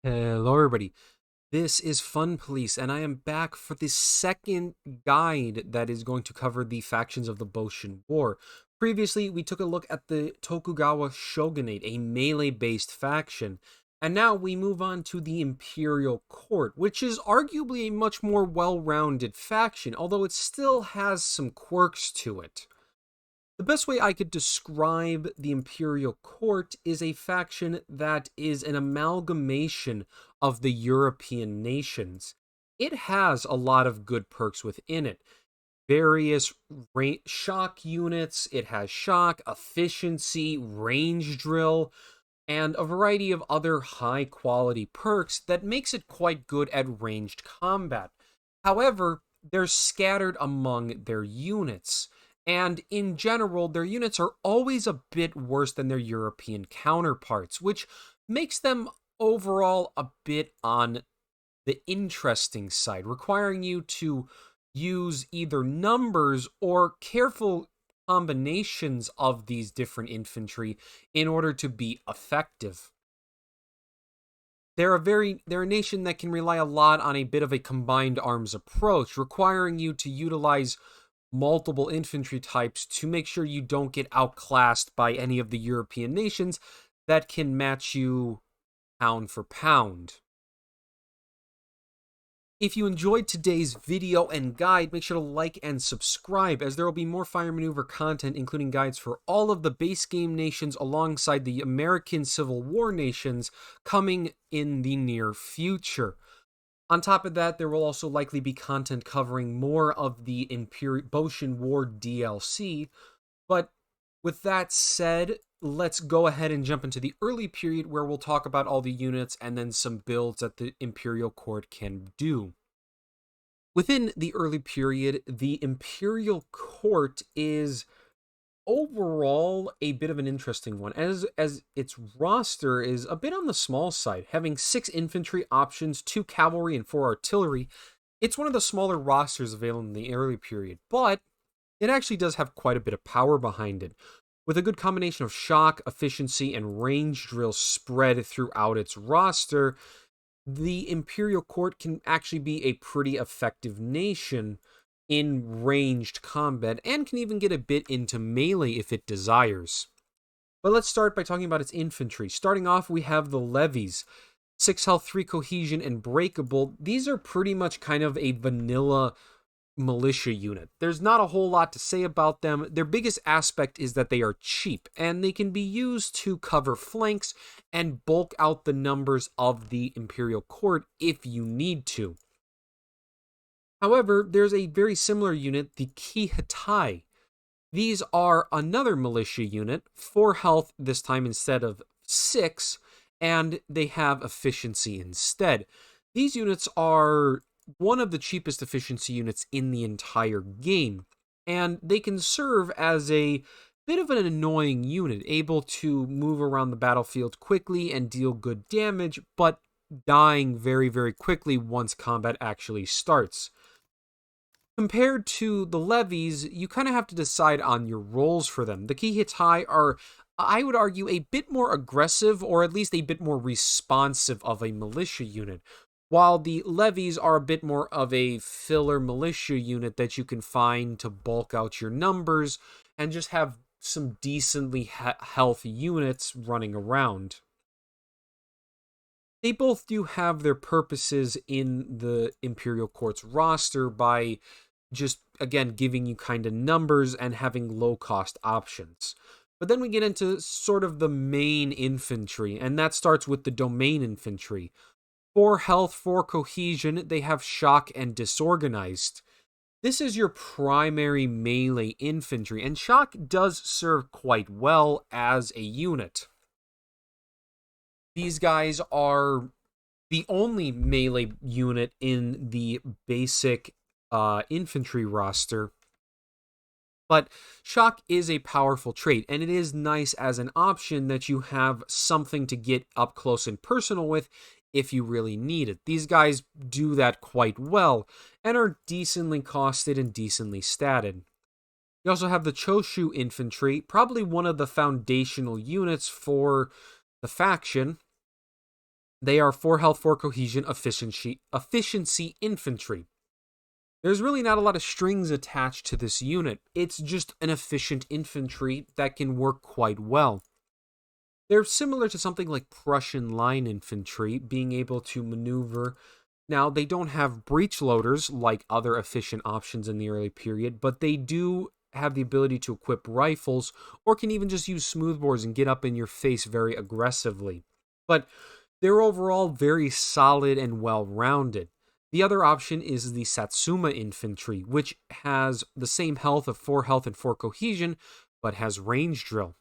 Hello, everybody. This is Fun Police, and I am back for the second guide that is going to cover the factions of the Boshin War. Previously, we took a look at the Tokugawa Shogunate, a melee-based faction, and now we move on to the Imperial Court, which is arguably a much more well-rounded faction, although it still has some quirks to it. The best way I could describe the Imperial Court is a faction that is an amalgamation of the European nations. It has a lot of good perks within it. Various shock units, it has shock, efficiency, range drill, and a variety of other high quality perks that makes it quite good at ranged combat. However, they're scattered among their units, and in general, their units are always a bit worse than their European counterparts, which makes them overall a bit on the interesting side, requiring you to use either numbers or careful combinations of these different infantry in order to be effective. They're a nation that can rely a lot on a bit of a combined arms approach, requiring you to utilize multiple infantry types to make sure you don't get outclassed by any of the European nations that can match you pound for pound. If you enjoyed today's video and guide, make sure to like and subscribe, as there will be more Fire Maneuver content, including guides for all of the base game nations alongside the American Civil War nations, coming in the near future. On top of that, there will also likely be content covering more of the Boshin War DLC. But with that said, let's go ahead and jump into the early period where we'll talk about all the units and then some builds that the Imperial Court can do. Within the early period, the Imperial Court is overall a bit of an interesting one, as its roster is a bit on the small side, having 6 infantry options, 2 cavalry, and 4 artillery. It's one of the smaller rosters available in the early period, but it actually does have quite a bit of power behind it, with a good combination of shock, efficiency, and range drill spread throughout its roster. The Imperial Court can actually be a pretty effective nation in ranged combat and can even get a bit into melee if it desires. But let's start by talking about its infantry. Starting off, we have the levies. 6 health, 3 cohesion, and breakable. These are pretty much kind of a vanilla militia unit. There's not a whole lot to say about them. Their biggest aspect is that they are cheap, and they can be used to cover flanks and bulk out the numbers of the Imperial Court if you need to. However, there's a very similar unit, the Kihatai. These are another militia unit, 4 health this time instead of 6, and they have efficiency instead. These units are one of the cheapest efficiency units in the entire game, and they can serve as a bit of an annoying unit, able to move around the battlefield quickly and deal good damage, but dying very, very quickly once combat actually starts. Compared to the levies, you kind of have to decide on your roles for them. The Kihitai are, I would argue, a bit more aggressive, or at least a bit more responsive of a militia unit, while the levies are a bit more of a filler militia unit that you can find to bulk out your numbers and just have some decently healthy units running around. They both do have their purposes in the Imperial Court's roster by just, again, giving you kind of numbers and having low cost options. But then we get into sort of the main infantry, and that starts with the domain infantry. 4 health, 4 cohesion, they have shock and disorganized. This is your primary melee infantry, and shock does serve quite well as a unit. These guys are the only melee unit in the basic infantry roster. But shock is a powerful trait, and it is nice as an option that you have something to get up close and personal with if you really need it. These guys do that quite well and are decently costed and decently statted. You also have the Choshu infantry, probably one of the foundational units for the faction. They are 4 health, 4 cohesion, efficiency infantry. There's really not a lot of strings attached to this unit. It's just an efficient infantry that can work quite well. They're similar to something like Prussian line infantry, being able to maneuver. Now, they don't have breech loaders like other efficient options in the early period, but they do have the ability to equip rifles, or can even just use smoothbores and get up in your face very aggressively. But they're overall very solid and well-rounded. The other option is the Satsuma infantry, which has the same health of 4 health and 4 cohesion, but has range drill.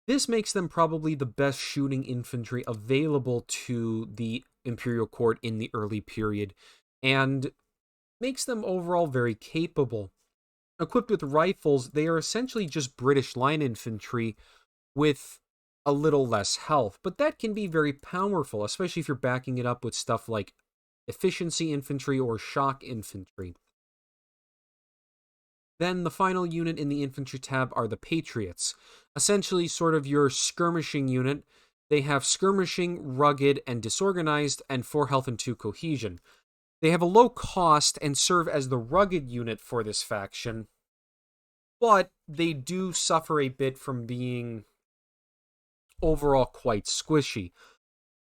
This makes them probably the best shooting infantry available to the Imperial Court in the early period, and makes them overall very capable. Equipped with rifles, they are essentially just British line infantry with a little less health, but that can be very powerful, especially if you're backing it up with stuff like efficiency infantry or shock infantry. Then the final unit in the infantry tab are the Patriots, essentially sort of your skirmishing unit. They have skirmishing, rugged, and disorganized, and 4 health and 2 cohesion. They have a low cost and serve as the rugged unit for this faction, but they do suffer a bit from being overall quite squishy.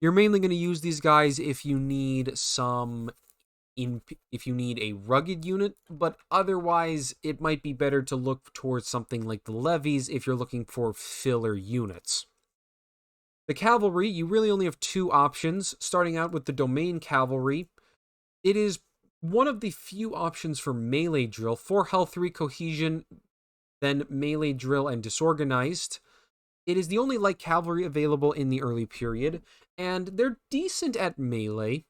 You're mainly going to use these guys if you need if you need a rugged unit, but otherwise it might be better to look towards something like the levies if you're looking for filler units. The cavalry, you really only have 2 options, starting out with the domain cavalry. It is one of the few options for melee drill, 4 health, 3 cohesion, then melee drill and disorganized. It is the only light cavalry available in the early period, and they're decent at melee.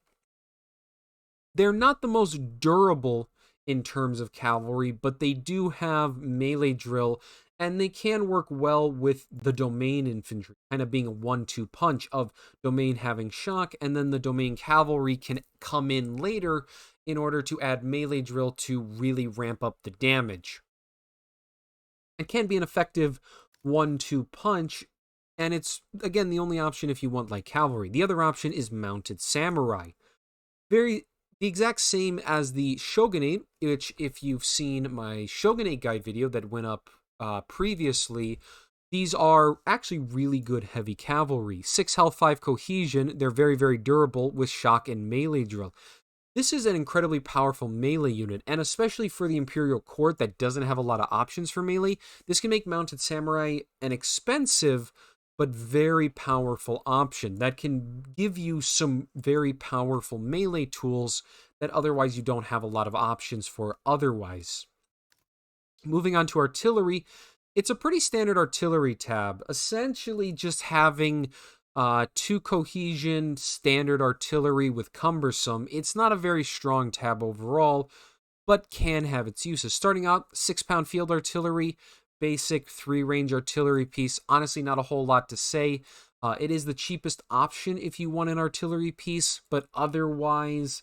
They're not the most durable in terms of cavalry, but they do have melee drill, and they can work well with the domain infantry, kind of being a 1-2 punch of domain having shock, and then the domain cavalry can come in later in order to add melee drill to really ramp up the damage. It can be an effective 1-2 punch, and it's, again, the only option if you want light cavalry. The other option is mounted samurai. The exact same as the shogunate, which if you've seen my shogunate guide video that went up previously, these are actually really good heavy cavalry. 6 health, 5 cohesion. They're very, very durable with shock and melee drill. This is an incredibly powerful melee unit, and especially for the Imperial Court that doesn't have a lot of options for melee, this can make Mounted Samurai an expensive but very powerful option that can give you some very powerful melee tools that otherwise you don't have a lot of options for otherwise. Moving on to artillery, it's a pretty standard artillery tab, essentially just having 2 cohesion, standard artillery with cumbersome. It's not a very strong tab overall, but can have its uses. Starting out, 6-pound field artillery, basic 3-range artillery piece. Honestly, not a whole lot to say. It is the cheapest option if you want an artillery piece, but otherwise,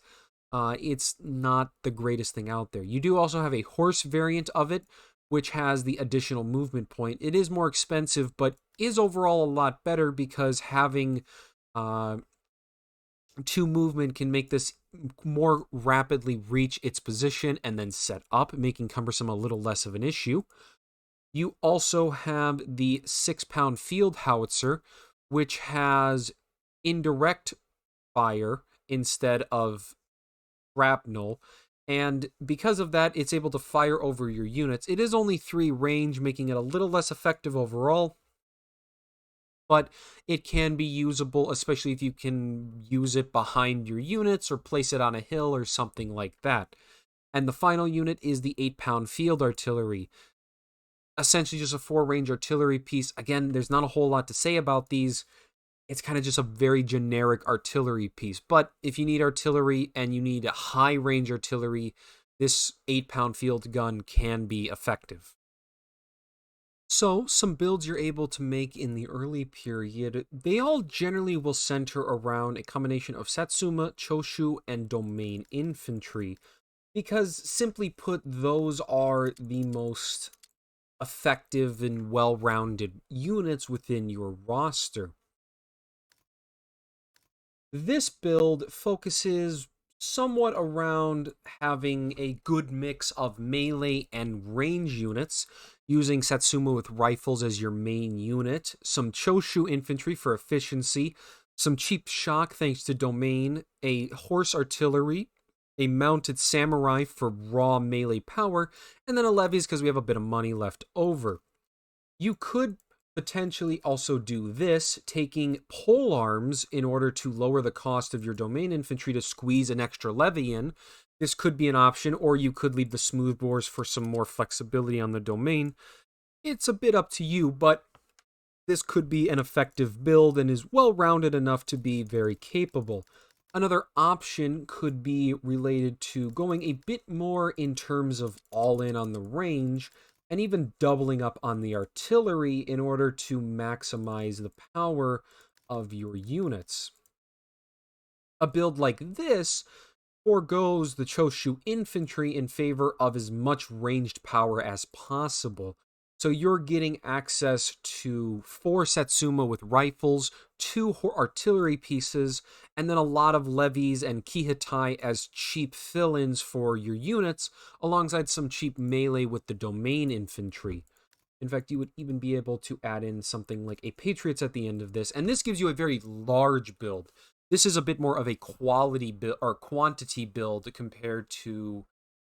it's not the greatest thing out there. You do also have a horse variant of it, which has the additional movement point. It is more expensive, but is overall a lot better because having 2 movement can make this more rapidly reach its position and then set up, making cumbersome a little less of an issue. You also have the 6-pound field howitzer, which has indirect fire instead of shrapnel, and because of that, it's able to fire over your units. It is only 3 range, making it a little less effective overall, but it can be usable, especially if you can use it behind your units or place it on a hill or something like that. And the final unit is the 8-pound field artillery. Essentially just a 4-range artillery piece. Again, there's not a whole lot to say about these. It's kind of just a very generic artillery piece. But if you need artillery and you need a high-range artillery, this 8-pound field gun can be effective. So, some builds you're able to make in the early period, they all generally will center around a combination of Satsuma, Choshu, and Domain Infantry, because simply put, those are the most effective and well-rounded units within your roster. This build focuses somewhat around having a good mix of melee and range units, using Satsuma with rifles as your main unit, some Choshu infantry for efficiency, some cheap shock thanks to domain, a horse artillery, a mounted samurai for raw melee power, and then a levies because we have a bit of money left over. You could potentially also do this, taking pole arms in order to lower the cost of your domain infantry to squeeze an extra levy in. This could be an option, or you could leave the smoothbores for some more flexibility on the domain. It's a bit up to you, but this could be an effective build and is well rounded enough to be very capable. Another option could be related to going a bit more in terms of all in on the range and even doubling up on the artillery in order to maximize the power of your units. A build like this forgoes the Choshu infantry in favor of as much ranged power as possible. So you're getting access to 4 Satsuma with rifles, 2 artillery pieces, and then a lot of levies and Kihatai as cheap fill-ins for your units, alongside some cheap melee with the domain infantry. In fact, you would even be able to add in something like a Patriots at the end of this, and this gives you a very large build. This is a bit more of a quality build or quantity build compared to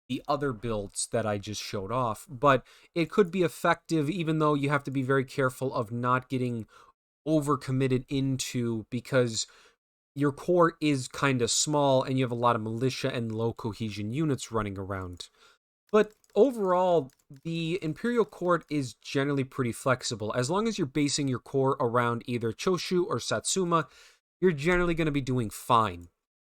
the other builds that I just showed off, but it could be effective even though you have to be very careful of not getting overcommitted into, because your core is kind of small and you have a lot of militia and low cohesion units running around. But overall, the Imperial Court is generally pretty flexible. As long as you're basing your core around either Choshu or Satsuma, you're generally going to be doing fine.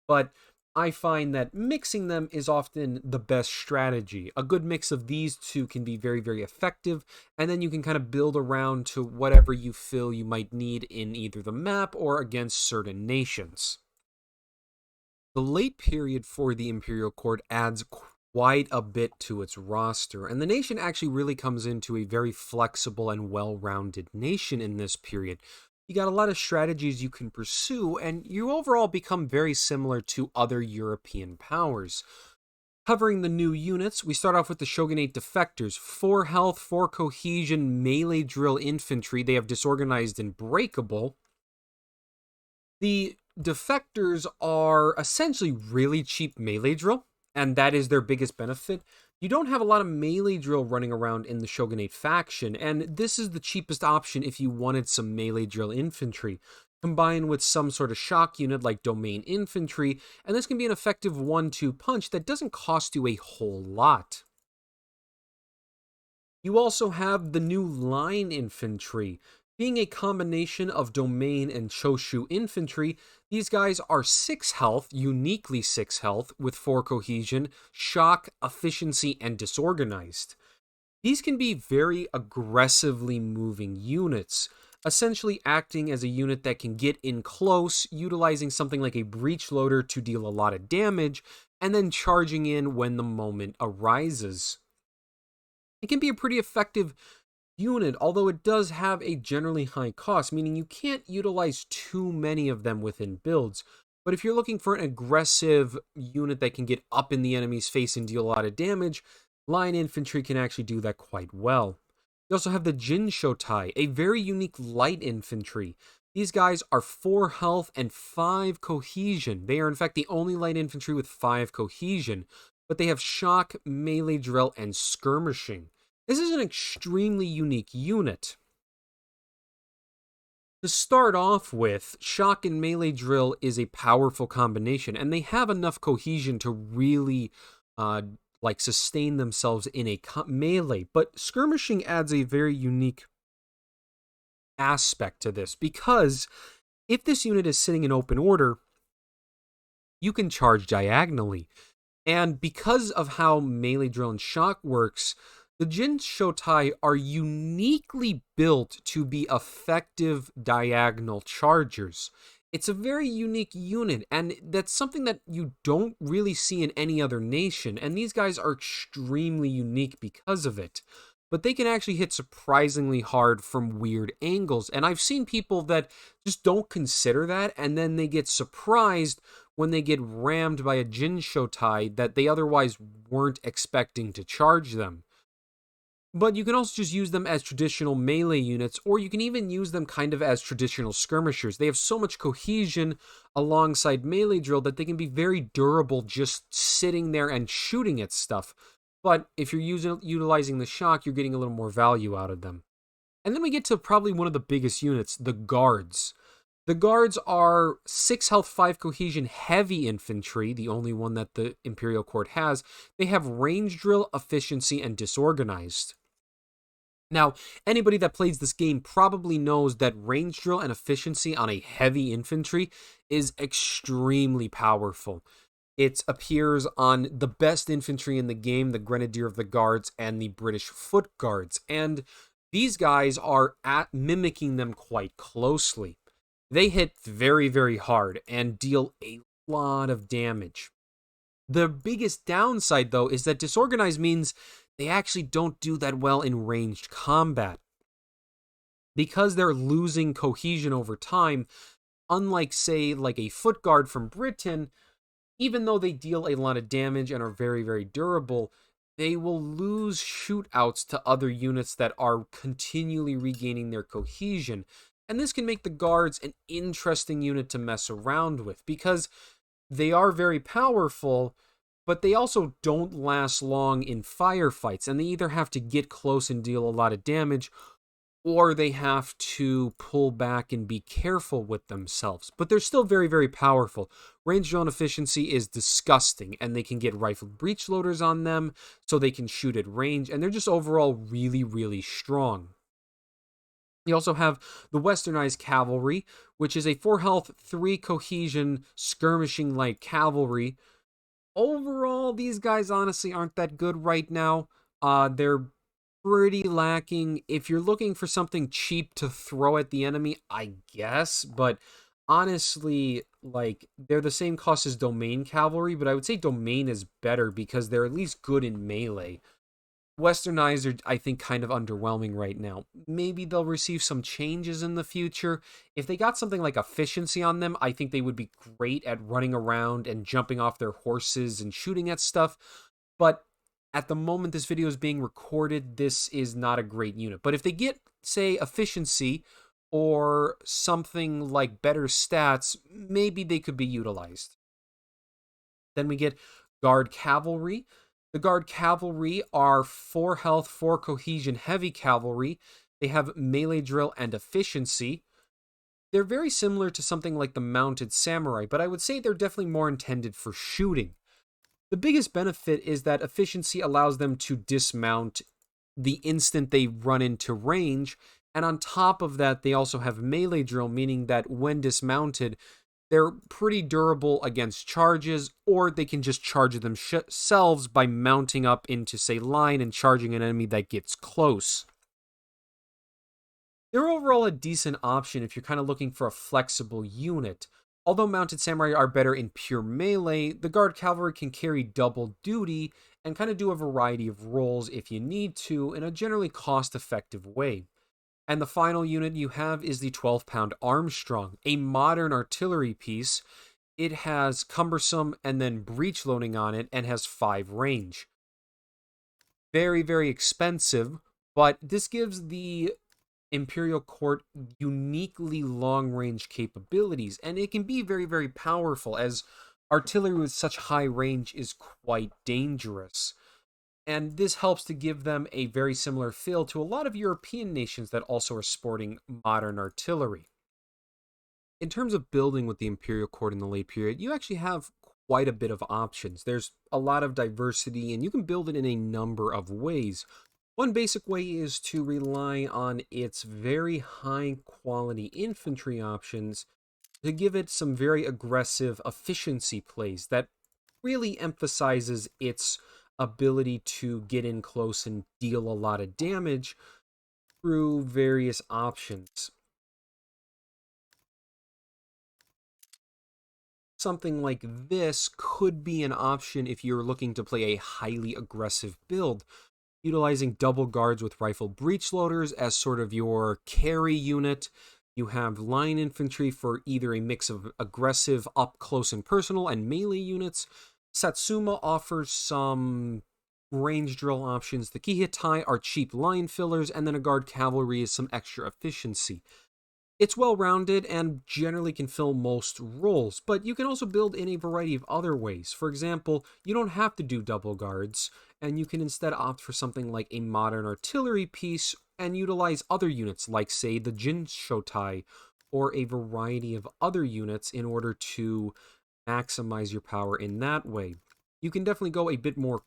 But I find that mixing them is often the best strategy. A good mix of these two can be very, very effective, and then you can kind of build around to whatever you feel you might need in either the map or against certain nations. The late period for the Imperial Court adds quite a bit to its roster, and the nation actually really comes into a very flexible and well-rounded nation in this period. You got a lot of strategies you can pursue, and you overall become very similar to other European powers. Covering the new units, we start off with the Shogunate Defectors. 4 health, 4 cohesion, melee drill infantry. They have disorganized and breakable. The Defectors are essentially really cheap melee drill, and that is their biggest benefit. You don't have a lot of melee drill running around in the Shogunate faction, and this is the cheapest option if you wanted some melee drill infantry, combined with some sort of shock unit like domain infantry, and this can be an effective 1-2 punch that doesn't cost you a whole lot. You also have the new line infantry. Being a combination of domain and Choshu infantry, these guys are 6 health, uniquely 6 health, with 4 cohesion, shock, efficiency, and disorganized. These can be very aggressively moving units, essentially acting as a unit that can get in close, utilizing something like a breach loader to deal a lot of damage, and then charging in when the moment arises. It can be a pretty effective unit, although it does have a generally high cost, meaning you can't utilize too many of them within builds. But if you're looking for an aggressive unit that can get up in the enemy's face and deal a lot of damage, line infantry can actually do that quite well. You also have the Jinshotai, a very unique light infantry. These guys are 4 health and 5 cohesion. They are in fact the only light infantry with 5 cohesion, but they have shock, melee drill, and skirmishing. This is an extremely unique unit. To start off with, shock and melee drill is a powerful combination, and they have enough cohesion to really sustain themselves in a melee. But skirmishing adds a very unique aspect to this, because if this unit is sitting in open order, you can charge diagonally. And because of how melee drill and shock works, the Jinshotai are uniquely built to be effective diagonal chargers. It's a very unique unit, and that's something that you don't really see in any other nation, and these guys are extremely unique because of it. but they can actually hit surprisingly hard from weird angles. And I've seen people that just don't consider that, and then they get surprised when they get rammed by a Jinshotai that they otherwise weren't expecting to charge them. But you can also just use them as traditional melee units, or you can even use them kind of as traditional skirmishers. They have so much cohesion alongside melee drill that they can be very durable just sitting there and shooting at stuff. But if you're utilizing the shock, you're getting a little more value out of them. And then we get to probably one of the biggest units, the guards. The guards are 6 health, 5 cohesion, heavy infantry, the only one that the Imperial Court has. They have range drill, efficiency, and disorganized. Now, anybody that plays this game probably knows that range drill and efficiency on a heavy infantry is extremely powerful. It appears on the best infantry in the game, the Grenadier of the Guards and the British Foot Guards, and these guys are mimicking them quite closely. They hit very, very hard and deal a lot of damage. The biggest downside, though, is that disorganized means they actually don't do that well in ranged combat. Because they're losing cohesion over time, unlike, say, like a foot guard from Britain, even though they deal a lot of damage and are very, very durable, they will lose shootouts to other units that are continually regaining their cohesion. And this can make the guards an interesting unit to mess around with, because they are very powerful, but they also don't last long in firefights, and they either have to get close and deal a lot of damage, or they have to pull back and be careful with themselves. But they're still very, very powerful. Range drone efficiency is disgusting, and they can get rifled breech loaders on them, so they can shoot at range, and they're just overall really, really strong. You also have the Westernized Cavalry, which is a 4 health, 3 cohesion, skirmishing light cavalry. Overall, these guys honestly aren't that good right now. They're pretty lacking. If you're looking for something cheap to throw at the enemy, I guess, but honestly, like, they're the same cost as Domain Cavalry, but I would say Domain is better because they're at least good in melee. Westernized are, I think, kind of underwhelming right now. Maybe they'll receive some changes in the future. If they got something like efficiency on them, I think they would be great at running around and jumping off their horses and shooting at stuff. But at the moment this video is being recorded, this is not a great unit. But if they get, say, efficiency or something like better stats, maybe they could be utilized. Then we get Guard Cavalry. The Guard Cavalry are 4 health, 4 cohesion, heavy cavalry. They have melee drill and efficiency. They're very similar to something like the Mounted Samurai, but I would say they're definitely more intended for shooting. The biggest benefit is that efficiency allows them to dismount the instant they run into range, and on top of that, they also have melee drill, meaning that when dismounted, they're pretty durable against charges, or they can just charge themselves by mounting up into, say, line and charging an enemy that gets close. They're overall a decent option if you're kind of looking for a flexible unit. Although Mounted Samurai are better in pure melee, the Guard Cavalry can carry double duty and kind of do a variety of roles if you need to in a generally cost-effective way. And the final unit you have is the 12-pound Armstrong, a modern artillery piece. It has cumbersome and then breech loading on it and has 5 range. Very, very expensive, but this gives the Imperial Court uniquely long-range capabilities, and it can be very, very powerful, as artillery with such high range is quite dangerous. And this helps to give them a very similar feel to a lot of European nations that also are sporting modern artillery. In terms of building with the Imperial Court in the late period, you actually have quite a bit of options. There's a lot of diversity, and you can build it in a number of ways. One basic way is to rely on its very high quality infantry options to give it some very aggressive efficiency plays that really emphasizes its ability to get in close and deal a lot of damage through various options. Something like this could be an option if you're looking to play a highly aggressive build, utilizing double guards with rifle breech loaders as sort of your carry unit. You have line infantry for either a mix of aggressive, up close and personal, and melee units. Satsuma offers some range drill options. The Kihitai are cheap line fillers, and then a guard cavalry is some extra efficiency. It's well-rounded and generally can fill most roles, but you can also build in a variety of other ways. For example, you don't have to do double guards, and you can instead opt for something like a modern artillery piece and utilize other units like, say, the Jinshotai, or a variety of other units in order to maximize your power in that way. You can definitely go a bit more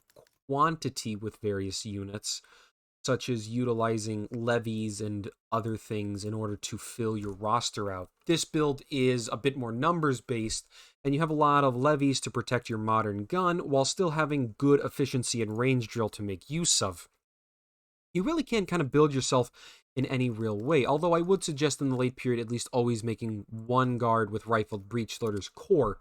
quantity with various units, such as utilizing levies and other things in order to fill your roster out. This build is a bit more numbers based, and you have a lot of levies to protect your modern gun while still having good efficiency and range drill to make use of. You really can kind of build yourself in any real way, although I would suggest in the late period at least always making one guard with rifled breech loaders core,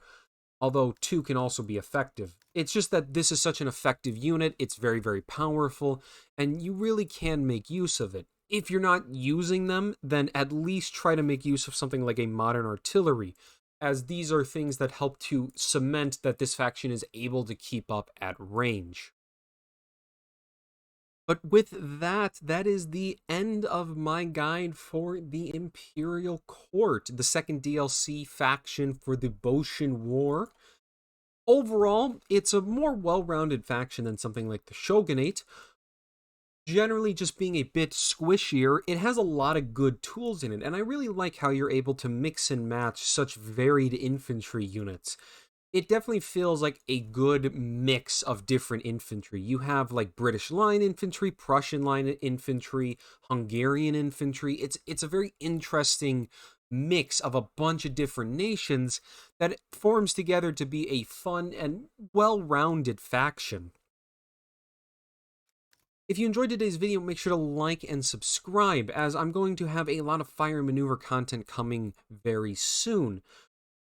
although two can also be effective. It's just that this is such an effective unit, it's very, very powerful, and you really can make use of it. If you're not using them, then at least try to make use of something like a modern artillery, as these are things that help to cement that this faction is able to keep up at range. But with that, that is the end of my guide for the Imperial Court, the second DLC faction for the Boshin War. Overall, it's a more well-rounded faction than something like the Shogunate. Generally just being a bit squishier, it has a lot of good tools in it, and I really like how you're able to mix and match such varied infantry units. It definitely feels like a good mix of different infantry. You have like British line infantry, Prussian line infantry, Hungarian infantry. It's a very interesting mix of a bunch of different nations that forms together to be a fun and well-rounded faction. If you enjoyed today's video, make sure to like and subscribe, as I'm going to have a lot of fire and maneuver content coming very soon.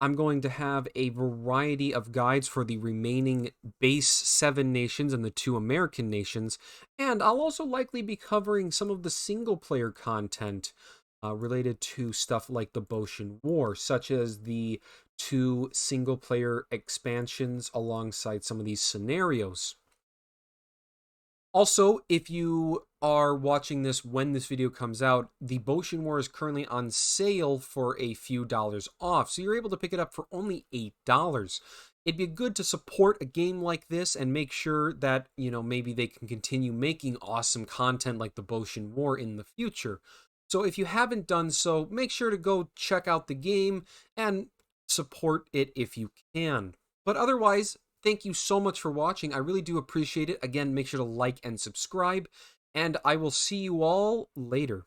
I'm going to have a variety of guides for the remaining base 7 nations and the 2 American nations, and I'll also likely be covering some of the single-player content related to stuff like the Boshin War, such as the 2 single-player expansions alongside some of these scenarios. Also, if you are watching this when this video comes out, the Boshin War is currently on sale for a few dollars off, so you're able to pick it up for only $8. It'd be good to support a game like this and make sure that, maybe they can continue making awesome content like the Boshin War in the future. So if you haven't done so, make sure to go check out the game and support it if you can. But otherwise, thank you so much for watching. I really do appreciate it. Again, make sure to like and subscribe, and I will see you all later.